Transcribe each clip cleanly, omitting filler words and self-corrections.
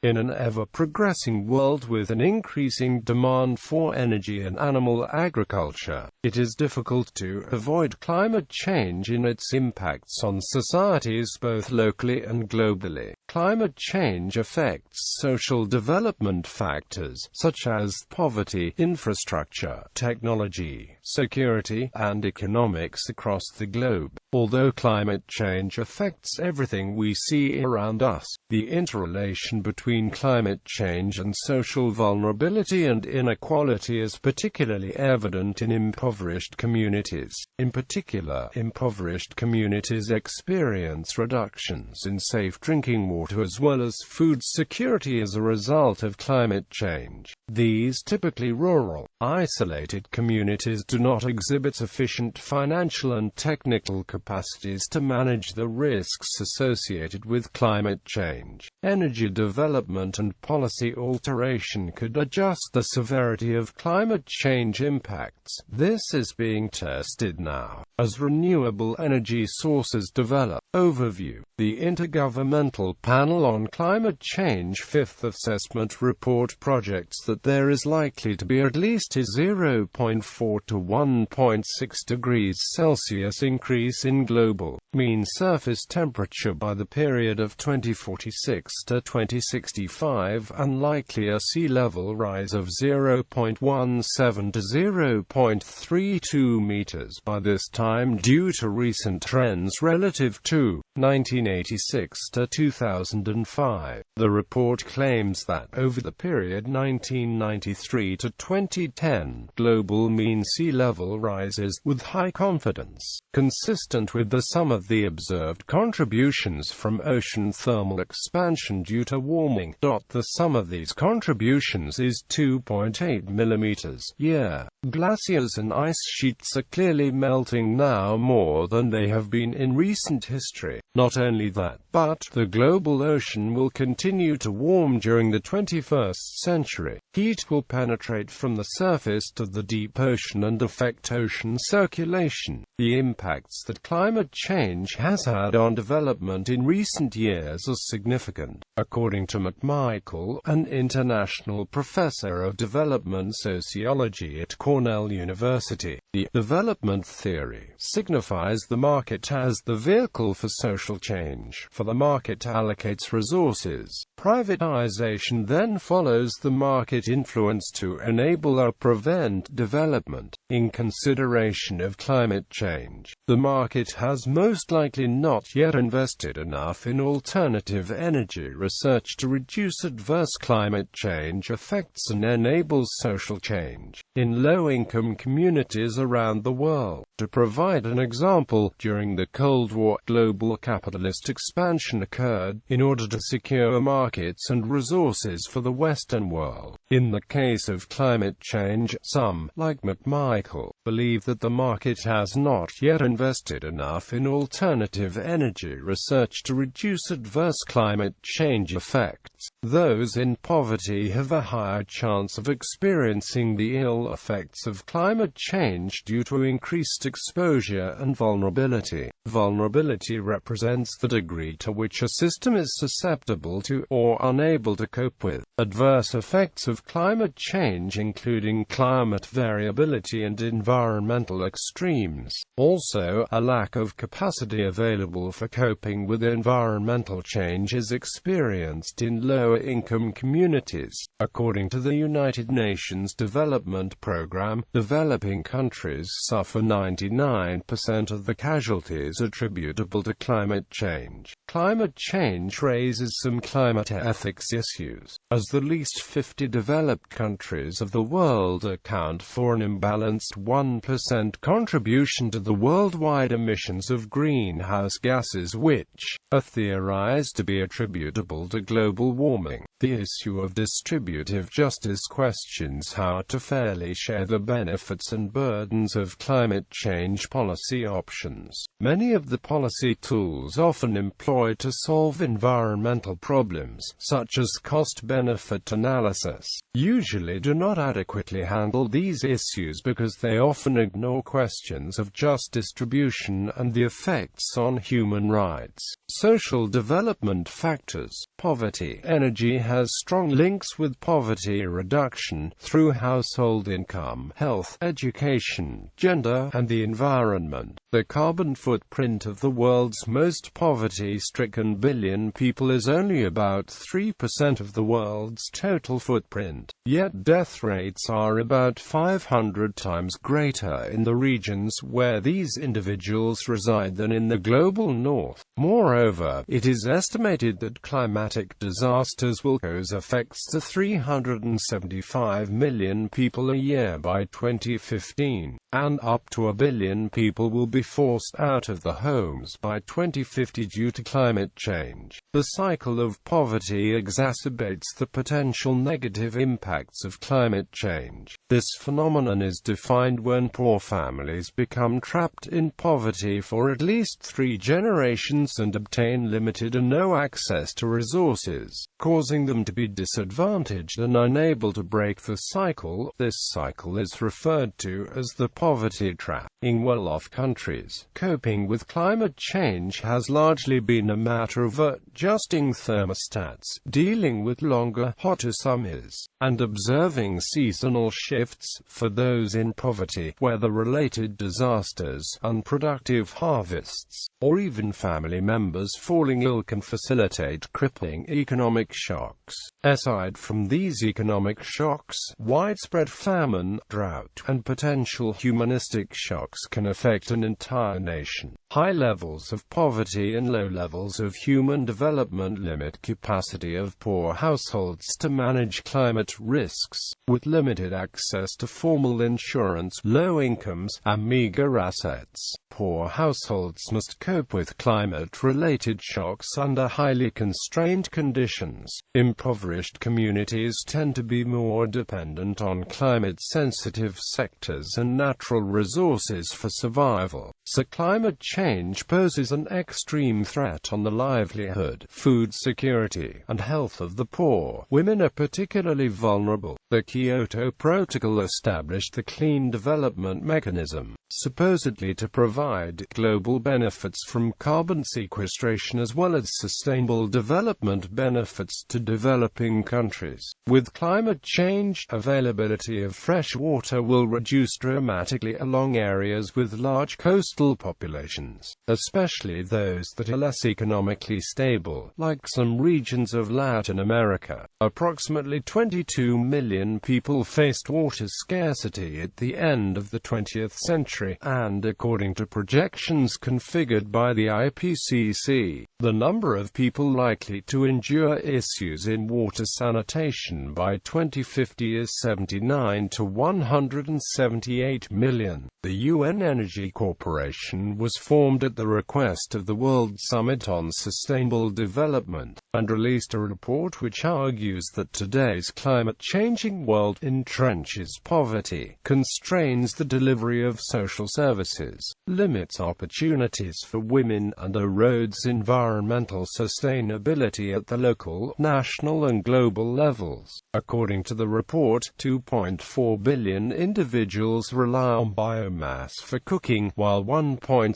In an ever-progressing world with an increasing demand for energy and animal agriculture, it is difficult to avoid climate change in its impacts on societies both locally and globally. Climate change affects social development factors, such as poverty, infrastructure, technology, security, and economics across the globe. Although climate change affects everything we see around us, the interrelation between climate change and social vulnerability and inequality is particularly evident in impoverished communities. In particular, impoverished communities experience reductions in safe drinking water as well as food security as a result of climate change. These typically rural, isolated communities do not exhibit sufficient financial and technical capacities to manage the risks associated with climate change. Energy development and policy alteration could adjust the severity of climate change impacts. This is being tested now, as renewable energy sources develop. Overview: the Intergovernmental Panel on Climate Change Fifth Assessment Report projects that there is likely to be at least a 0.4 to 1.6 degrees Celsius increase in global mean surface temperature by the period of 2046 to 2065, and likely a sea level rise of 0.17 to 0.32 meters by this time due to recent trends relative to 1986 to 2005. The report claims that, over the period 1993 to 2010, global mean sea level rises, with high confidence, consistent with the sum of the observed contributions from ocean thermal expansion due to warming. The sum of these contributions is 2.8 millimeters a year. Glaciers and ice sheets are clearly melting now more than they have been in recent history. Not only that, but the global ocean will continue to warm during the 21st century. Heat will penetrate from the surface to the deep ocean and affect ocean circulation. The impacts that climate change has had on development in recent years are significant. According to McMichael, an international professor of development sociology at Cornell University, the development theory signifies the market as the vehicle for social change. For the market allocates resources. Privatization then follows the market influence to enable or prevent development. In consideration of climate change, the market has most likely not yet invested enough in alternative energy research to reduce adverse climate change effects and enable social change in low-income communities around the world. To provide an example, during the Cold War, global capitalist expansion occurred in order to secure markets and resources for the Western world. In the case of climate change, some, like McMichael, believe that the market has not yet invested enough in alternative energy research to reduce adverse climate change effects. Those in poverty have a higher chance of experiencing the ill effects of climate change due to increased exposure and vulnerability. Vulnerability represents the degree to which a system is susceptible to, or unable to cope with, adverse effects of climate change, including climate variability and environmental extremes. Also, a lack of capacity available for coping with environmental change is experienced in lower-income communities. According to the United Nations Development Programme, developing countries suffer 99% of the casualties attributable to climate change. Climate change raises some climate ethics issues, as the least 50 developed countries of the world account for an imbalanced 1% contribution to the worldwide emissions of greenhouse gases, which are theorized to be attributable to global warming. The issue of distributive justice questions how to fairly share the benefits and burdens of climate change policy options. Many of the policy tools often employed to solve environmental problems, such as cost-benefit analysis, usually do not adequately handle these issues because they often ignore questions of just distribution and the effects on human rights. Social development factors: poverty, energy, has strong links with poverty reduction through household income, health, education, gender, and the environment. The carbon footprint of the world's most poverty-stricken billion people is only about 3% of the world's total footprint. Yet death rates are about 500 times greater in the regions where these individuals reside than in the global north. Moreover, it is estimated that climatic disasters will cause effects to 375 million people a year by 2015, and up to 1 billion people will be forced out of their homes by 2050 due to climate change. The cycle of poverty exacerbates the potential negative impacts of climate change. This phenomenon is defined when poor families become trapped in poverty for at least 3 generations and obtain limited or no access to resources, causing them to be disadvantaged and unable to break the cycle. This cycle is referred to as the poverty trap. In well-off countries, coping with climate change has largely been a matter of adjusting thermostats, dealing with longer, hotter summers, and observing seasonal shifts. For those in poverty, weather-related disasters, unproductive harvests, or even family members falling ill can facilitate crippling economic shocks. Aside from these economic shocks, widespread famine, drought, and potential humanistic shocks can affect an entire nation. High levels of poverty and low levels of human development limit capacity of poor households to manage climate risks. With limited access to formal insurance, low incomes, and meager assets, poor households must cope with climate-related shocks under highly constrained conditions. Impoverished communities tend to be more dependent on climate-sensitive sectors and natural resources for survival. So climate change poses an extreme threat on the livelihood, food security, and health of the poor. Women are particularly vulnerable. The Kyoto Protocol established the Clean Development Mechanism, supposedly to provide global benefits from carbon sequestration as well as sustainable development benefits to developing countries. With climate change, availability of fresh water will reduce dramatically along areas with large coastal populations, especially those that are less economically stable, like some regions of Latin America. Approximately 22 million people faced water scarcity at the end of the 20th century, and according to projections configured by the IPCC, the number of people likely to endure issues in water sanitation by 2050 is 79 to 178 million. The UN Energy Corporation was formed at the request of the World Summit on Sustainable Development, and released a report which argues that today's climate-changing world entrenches poverty, constrains the delivery of social services, limits opportunities for women, and erodes environmental sustainability at the local, national, and global levels. According to the report, 2.4 billion individuals rely on biomass for cooking, while 1.6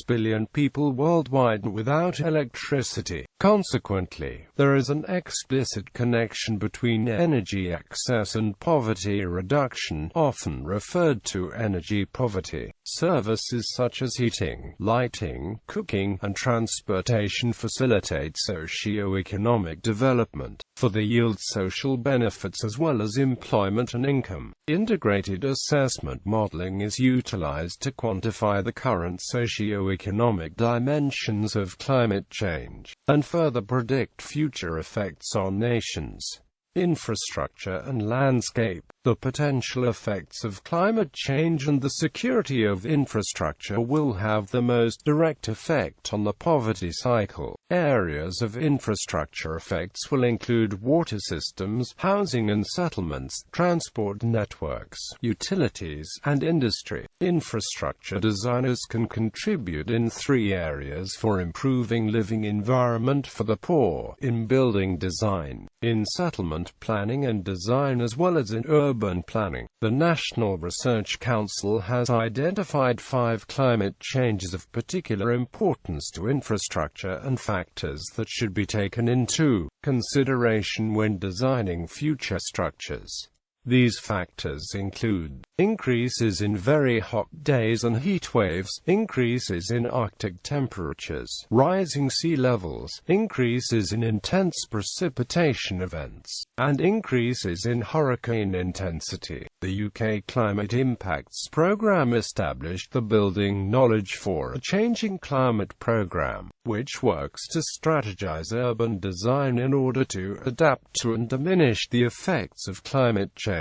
billion people worldwide are without electricity. Consequently, there is an explicit connection between energy access and poverty reduction, often referred to energy poverty. Services such as heating, lighting, cooking, and transportation facilitate socio-economic development, for they yield social benefits as well as employment and income. Integrated assessment modeling is utilized to quantify the current socio-economic dimensions of climate change, and further predict future effects on nations, infrastructure, and landscape. The potential effects of climate change and the security of infrastructure will have the most direct effect on the poverty cycle. Areas of infrastructure effects will include water systems, housing and settlements, transport networks, utilities, and industry. Infrastructure designers can contribute in 3 areas for improving living environment for the poor: in building design, in settlement land planning and design as well as in urban planning. The National Research Council has identified 5 climate changes of particular importance to infrastructure and factors that should be taken into consideration when designing future structures. These factors include increases in very hot days and heat waves, increases in Arctic temperatures, rising sea levels, increases in intense precipitation events, and increases in hurricane intensity. The UK Climate Impacts Programme established the Building Knowledge for a Changing Climate programme, which works to strategize urban design in order to adapt to and diminish the effects of climate change.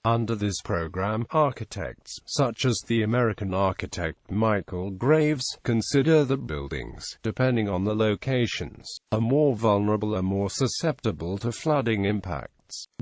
Under this program, architects, such as the American architect Michael Graves, consider that buildings, depending on the locations, are more vulnerable and more susceptible to flooding impacts.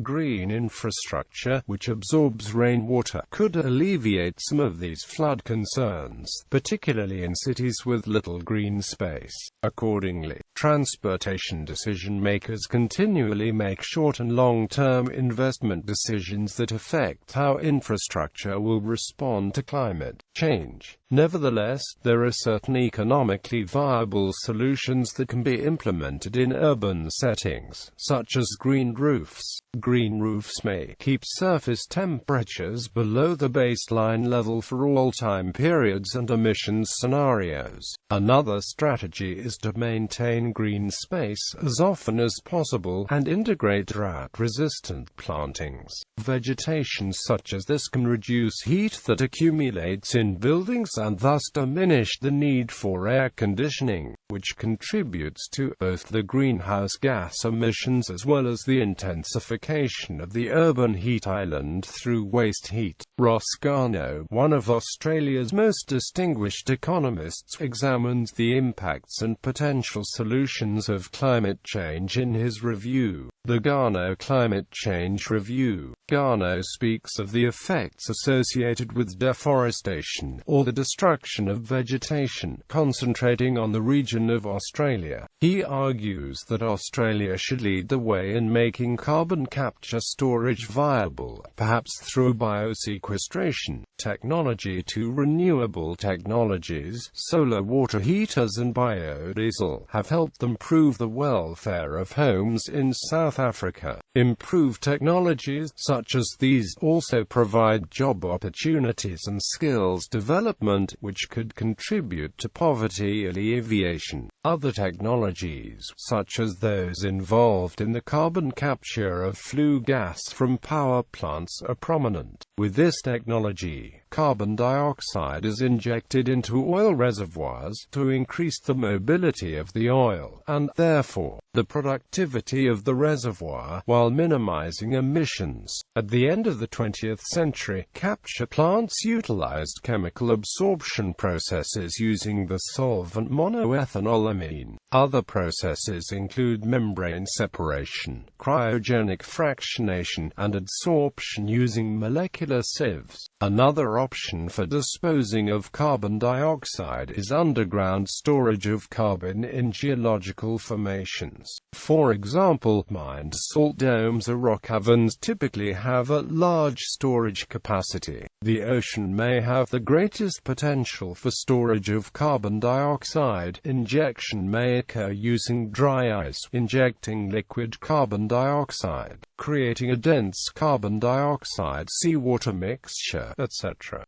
Green infrastructure, which absorbs rainwater, could alleviate some of these flood concerns, particularly in cities with little green space. Accordingly, transportation decision-makers continually make short and long-term investment decisions that affect how infrastructure will respond to climate change. Nevertheless, there are certain economically viable solutions that can be implemented in urban settings, such as green roofs. Green roofs may keep surface temperatures below the baseline level for all time periods and emissions scenarios. Another strategy is to maintain green space as often as possible and integrate drought-resistant plantings. Vegetation such as this can reduce heat that accumulates in buildings and thus diminish the need for air conditioning, which contributes to both the greenhouse gas emissions as well as the intensification of the urban heat island through waste heat. Ross Garnaut, one of Australia's most distinguished economists, examines the impacts and potential solutions of climate change in his review, the Garnaut Climate Change Review. Garnaut speaks of the effects associated with deforestation, or the destruction of vegetation, concentrating on the region of Australia. He argues that Australia should lead the way in making carbon capture storage viable, perhaps through biosequestration technology to renewable technologies. Solar water heaters and biodiesel have helped improve the welfare of homes in South Africa. Improved technologies such as these also provide job opportunities and skills development, which could contribute to poverty alleviation. Other technologies, such as those involved in the carbon capture of flue gas from power plants, are prominent. With this technology, carbon dioxide is injected into oil reservoirs to increase the mobility of the oil, and, therefore, the productivity of the reservoir, while minimizing emissions. At the end of the 20th century, capture plants utilized chemical absorption processes using the solvent monoethanolamine. Other processes include membrane separation, cryogenic fractionation, and adsorption using molecular sieves. Another option for disposing of carbon dioxide is underground storage of carbon in geological formations. For example, mined salt domes or rock caverns typically have a large storage capacity. The ocean may have the greatest potential for storage of carbon dioxide. Injection may occur using dry ice, injecting liquid carbon dioxide, creating a dense carbon dioxide seawater mixture, etc.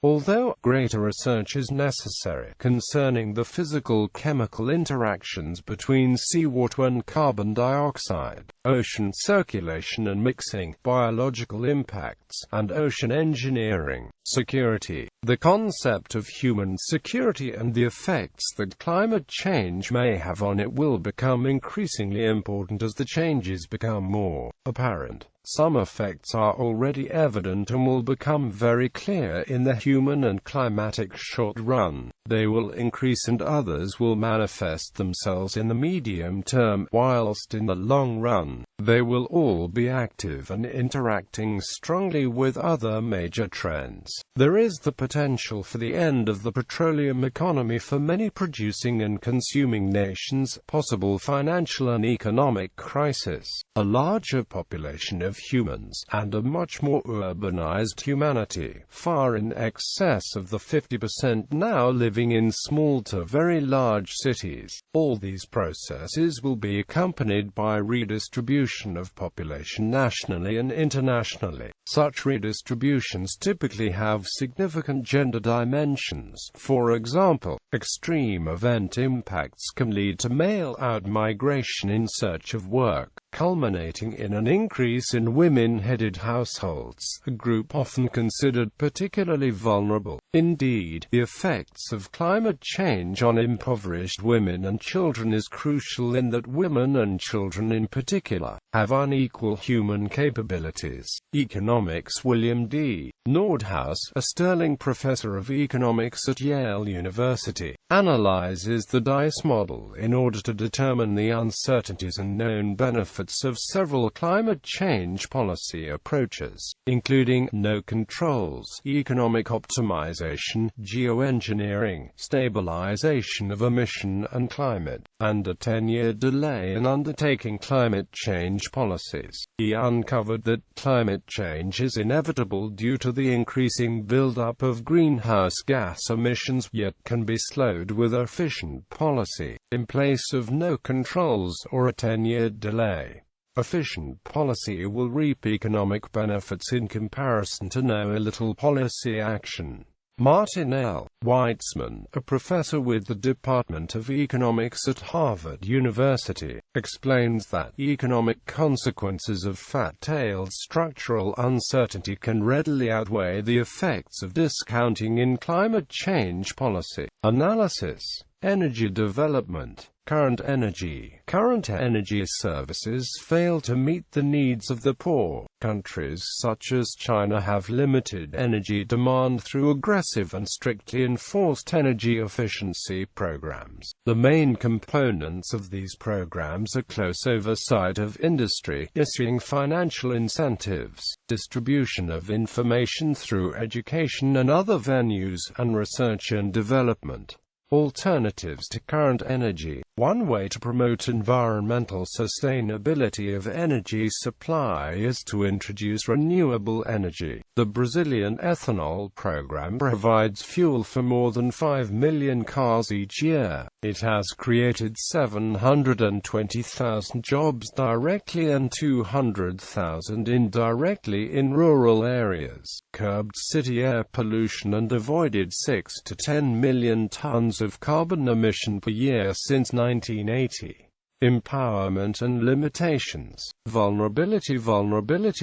Although greater research is necessary concerning the physical-chemical interactions between seawater and carbon dioxide, ocean circulation and mixing, biological impacts, and ocean engineering, security, the concept of human security and the effects that climate change may have on it will become increasingly important as the changes become more apparent. Some effects are already evident and will become very clear in the human and climatic short run. they will increase and others will manifest themselves in the medium term, whilst in the long run, they will all be active and interacting strongly with other major trends. There is the potential for the end of the petroleum economy for many producing and consuming nations, possible financial and economic crisis, a larger population of humans, and a much more urbanized humanity, far in excess of the 50% now living in small to very large cities. All these processes will be accompanied by redistribution of population nationally and internationally. Such redistributions typically have significant gender dimensions. For example, extreme event impacts can lead to male out-migration in search of work, culminating in an increase in women-headed households, a group often considered particularly vulnerable. Indeed, the effects of climate change on impoverished women and children is crucial in that women and children in particular have unequal human capabilities. Economics. William D. Nordhaus, a Sterling professor of economics at Yale University, analyzes the DICE model in order to determine the uncertainties and known benefits of several climate change policy approaches, including no controls, economic optimization, geoengineering, stabilization of emission and climate, and a 10-year delay in undertaking climate change policies. He uncovered that climate change is inevitable due to the increasing buildup of greenhouse gas emissions, yet can be slowed with efficient policy, in place of no controls or a 10-year delay. Efficient policy will reap economic benefits in comparison to no or little policy action. Martin L. Weitzman, a professor with the Department of Economics at Harvard University, explains that economic consequences of fat-tailed structural uncertainty can readily outweigh the effects of discounting in climate change policy. Analysis. Energy development. Current energy services fail to meet the needs of the poor. Countries such as China have limited energy demand through aggressive and strictly enforced energy efficiency programs. The main components of these programs are close oversight of industry, issuing financial incentives, distribution of information through education and other venues, and research and development. Alternatives to current energy. One way to promote environmental sustainability of energy supply is to introduce renewable energy. The Brazilian ethanol program provides fuel for more than 5 million cars each year. It has created 720,000 jobs directly and 200,000 indirectly in rural areas, curbed city air pollution and avoided 6 to 10 million tons of carbon emission per year since 1980. Empowerment and limitations. Vulnerability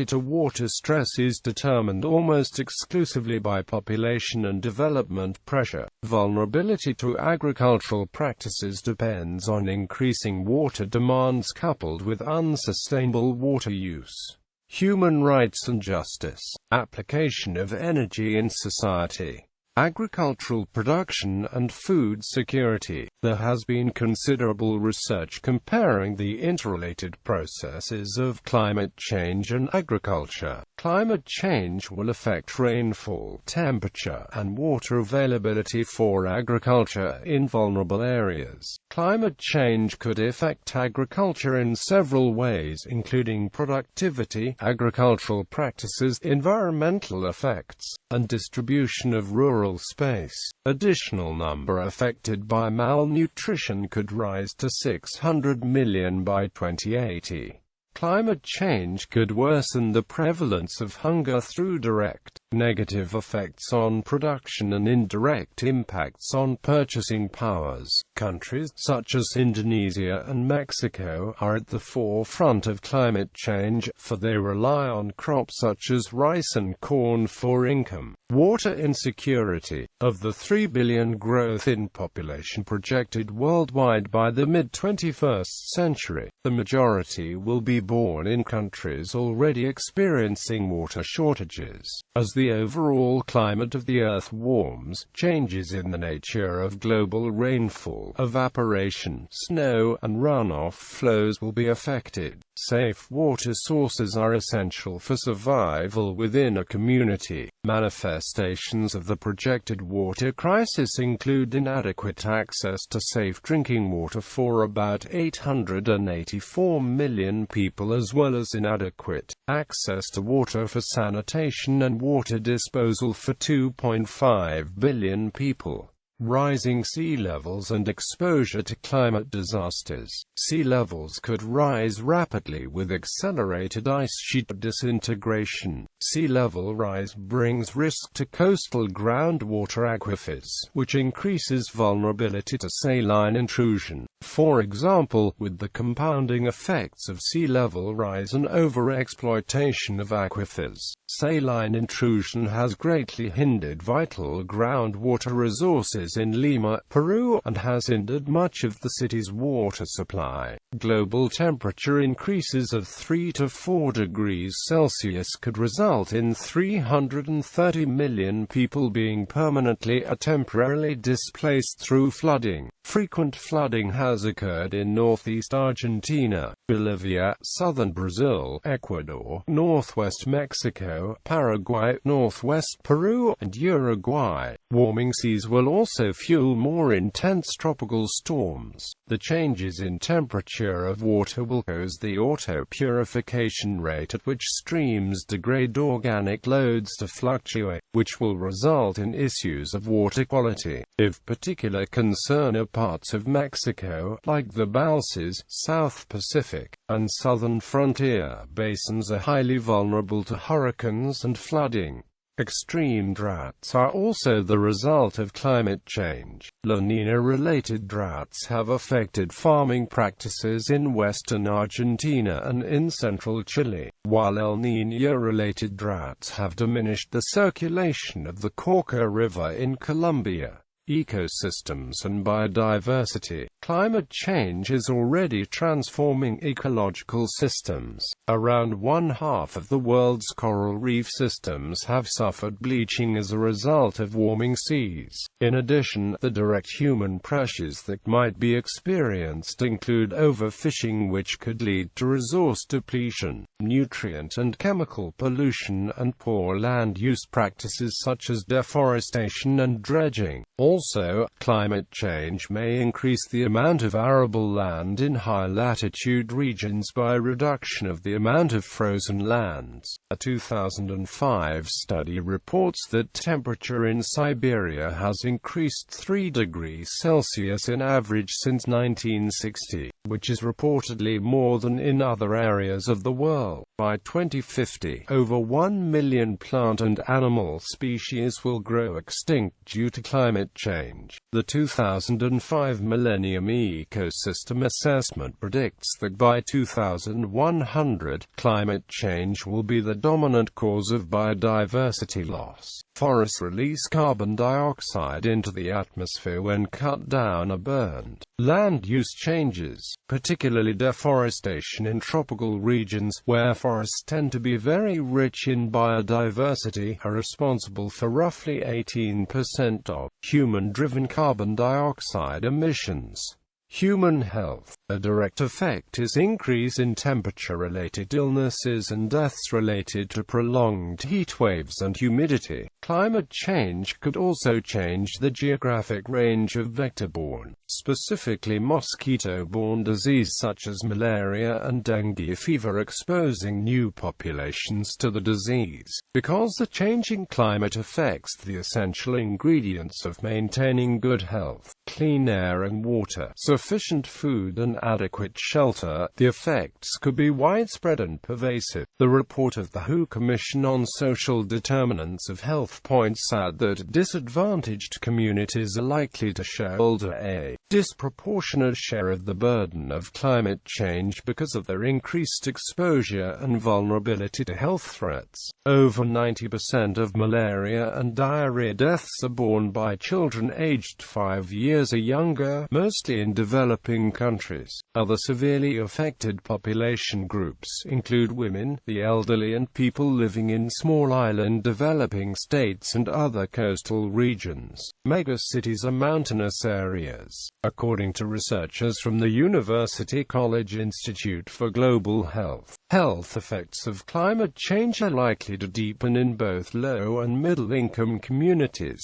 to water stress is determined almost exclusively by population and development pressure. Vulnerability to agricultural practices depends on increasing water demands coupled with unsustainable water use. Human rights and justice. Application of energy in society. Agricultural production and food security. There has been considerable research comparing the interrelated processes of climate change and agriculture. Climate change will affect rainfall, temperature, and water availability for agriculture in vulnerable areas. Climate change could affect agriculture in several ways, including productivity, agricultural practices, environmental effects, and distribution of rural space. Additional number affected by malnutrition could rise to 600 million by 2080. Climate change could worsen the prevalence of hunger through direct, negative effects on production and indirect impacts on purchasing powers. Countries such as Indonesia and Mexico are at the forefront of climate change, for they rely on crops such as rice and corn for income. Water insecurity. Of the 3 billion growth in population projected worldwide by the mid-21st century, the majority will be born in countries already experiencing water shortages. As the overall climate of the Earth warms, changes in the nature of global rainfall, evaporation, snow, and runoff flows will be affected. Safe water sources are essential for survival within a community. Manifestations of the projected water crisis include inadequate access to safe drinking water for about 884 million people, as well as inadequate access to water for sanitation and water disposal for 2.5 billion people. Rising sea levels and exposure to climate disasters. Sea levels could rise rapidly with accelerated ice sheet disintegration. Sea level rise brings risk to coastal groundwater aquifers, which increases vulnerability to saline intrusion. For example, with the compounding effects of sea level rise and overexploitation of aquifers, saline intrusion has greatly hindered vital groundwater resources in Lima, Peru, and has hindered much of the city's water supply. Global temperature increases of 3 to 4 degrees Celsius could result in 330 million people being permanently or temporarily displaced through flooding. Frequent flooding has occurred in northeast Argentina, Bolivia, southern Brazil, Ecuador, northwest Mexico, Paraguay, northwest Peru, and Uruguay. Warming seas will also fuel more intense tropical storms. The changes in temperature of water will cause the auto-purification rate at which streams degrade organic loads to fluctuate, which will result in issues of water quality. Of particular concern are parts of Mexico, like the Balsas, South Pacific, and southern frontier basins are highly vulnerable to hurricanes and flooding. Extreme droughts are also the result of climate change. La Niña-related droughts have affected farming practices in western Argentina and in central Chile, while El Niño-related droughts have diminished the circulation of the Cauca River in Colombia. Ecosystems and biodiversity. Climate change is already transforming ecological systems. Around one-half of the world's coral reef systems have suffered bleaching as a result of warming seas. In addition, the direct human pressures that might be experienced include overfishing, which could lead to resource depletion, nutrient and chemical pollution, and poor land use practices such as deforestation and dredging. Also, climate change may increase the amount of arable land in high-latitude regions by reduction of the amount of frozen lands. A 2005 study reports that temperature in Siberia has increased 3 degrees Celsius in average since 1960, which is reportedly more than in other areas of the world. By 2050, over 1 million plant and animal species will grow extinct due to climate change. The 2005 Millennium Ecosystem Assessment predicts that by 2100, climate change will be the dominant cause of biodiversity loss. Forests release carbon dioxide into the atmosphere when cut down or burned. Land use changes, particularly deforestation in tropical regions, where forests tend to be very rich in biodiversity, are responsible for roughly 18% of human-driven carbon dioxide emissions. Human health. A direct effect is increase in temperature-related illnesses and deaths related to prolonged heat waves and humidity. Climate change could also change the geographic range of vector-borne, specifically mosquito-borne disease such as malaria and dengue fever, exposing new populations to the disease. Because the changing climate affects the essential ingredients of maintaining good health, clean air and water, sufficient food and adequate shelter, the effects could be widespread and pervasive. The report of the WHO Commission on Social Determinants of Health points out that disadvantaged communities are likely to shoulder a disproportionate share of the burden of climate change because of their increased exposure and vulnerability to health threats. Over 90% of malaria and diarrhea deaths are borne by children aged 5 years or younger, mostly in developing countries. countries. Other severely affected population groups include women, the elderly and people living in small island developing states and other coastal regions. Megacities are mountainous areas. According to researchers from the University College Institute for Global Health, health effects of climate change are likely to deepen in both low and middle-income communities.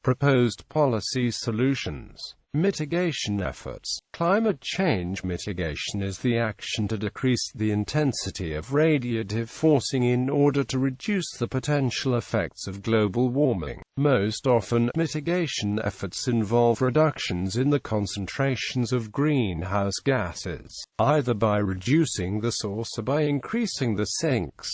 Proposed policy solutions. Mitigation efforts. Climate change mitigation is the action to decrease the intensity of radiative forcing in order to reduce the potential effects of global warming. Most often, mitigation efforts involve reductions in the concentrations of greenhouse gases, either by reducing the source or by increasing the sinks.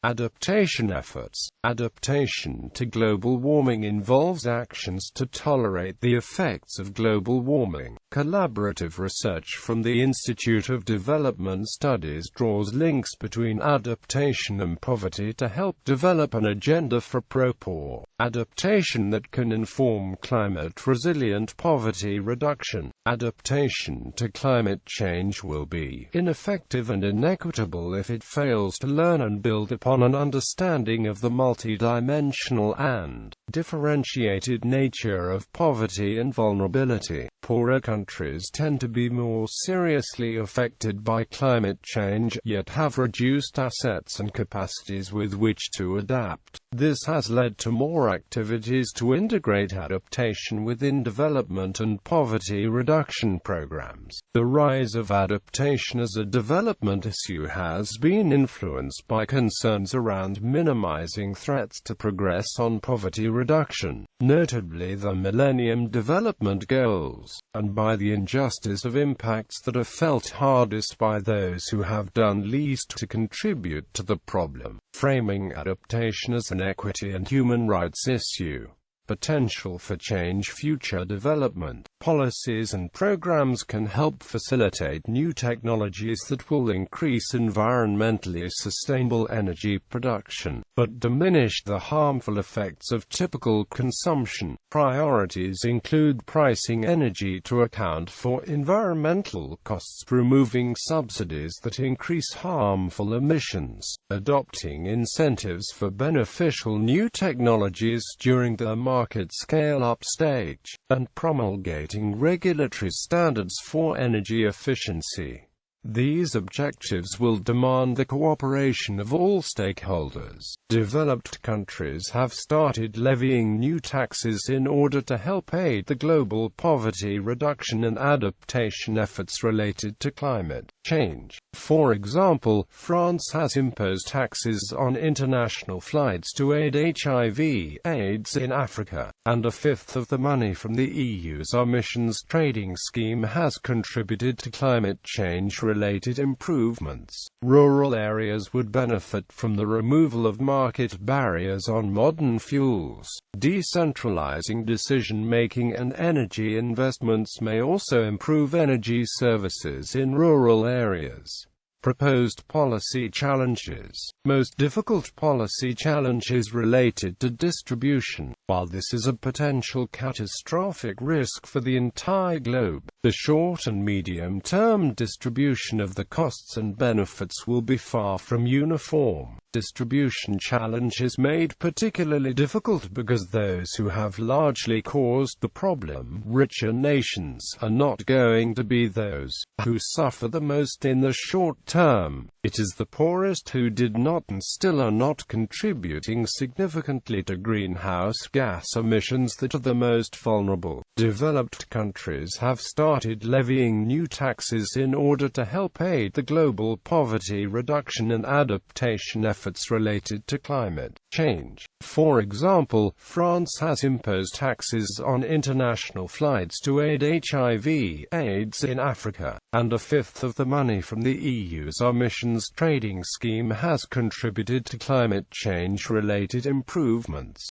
Adaptation efforts. Adaptation to global warming involves actions to tolerate the effects of global warming. Collaborative research from the Institute of Development Studies draws links between adaptation and poverty to help develop an agenda for pro-poor adaptation that can inform climate-resilient poverty reduction. Adaptation to climate change will be ineffective and inequitable if it fails to learn and build upon an understanding of the multidimensional and differentiated nature of poverty and vulnerability. Poorer countries tend to be more seriously affected by climate change, yet have reduced assets and capacities with which to adapt. This has led to more activities to integrate adaptation within development and poverty reduction programs. The rise of adaptation as a development issue has been influenced by concerns around minimizing threats to progress on poverty reduction, notably the Millennium Development Goals, and by the injustice of impacts that are felt hardest by those who have done least to contribute to the problem. Framing adaptation as an equity and human rights issue. Potential for change. Future development policies and programs can help facilitate new technologies that will increase environmentally sustainable energy production, but diminish the harmful effects of typical consumption. Priorities include pricing energy to account for environmental costs, removing subsidies that increase harmful emissions, adopting incentives for beneficial new technologies during the market scale-up stage, and promulgating regulatory standards for energy efficiency. These objectives will demand the cooperation of all stakeholders. Developed countries have started levying new taxes in order to help aid the global poverty reduction and adaptation efforts related to climate change. For example, France has imposed taxes on international flights to aid HIV/AIDS in Africa, and a fifth of the money from the EU's emissions trading scheme has contributed to climate change-related improvements. Rural areas would benefit from the removal of market barriers on modern fuels. Decentralizing decision-making and energy investments may also improve energy services in rural areas. Proposed policy challenges. Most difficult policy challenge is related to distribution. While this is a potential catastrophic risk for the entire globe, the short and medium-term distribution of the costs and benefits will be far from uniform. Distribution challenge is made particularly difficult because those who have largely caused the problem, richer nations, are not going to be those who suffer the most in the short term. It is the poorest who did not and still are not contributing significantly to greenhouse gas emissions that are the most vulnerable. Developed countries have started levying new taxes in order to help aid the global poverty reduction and adaptation efforts related to climate change. For example, France has imposed taxes on international flights to aid HIV/AIDS in Africa, and a fifth of the money from the EU's emissions trading scheme has contributed to climate change-related improvements.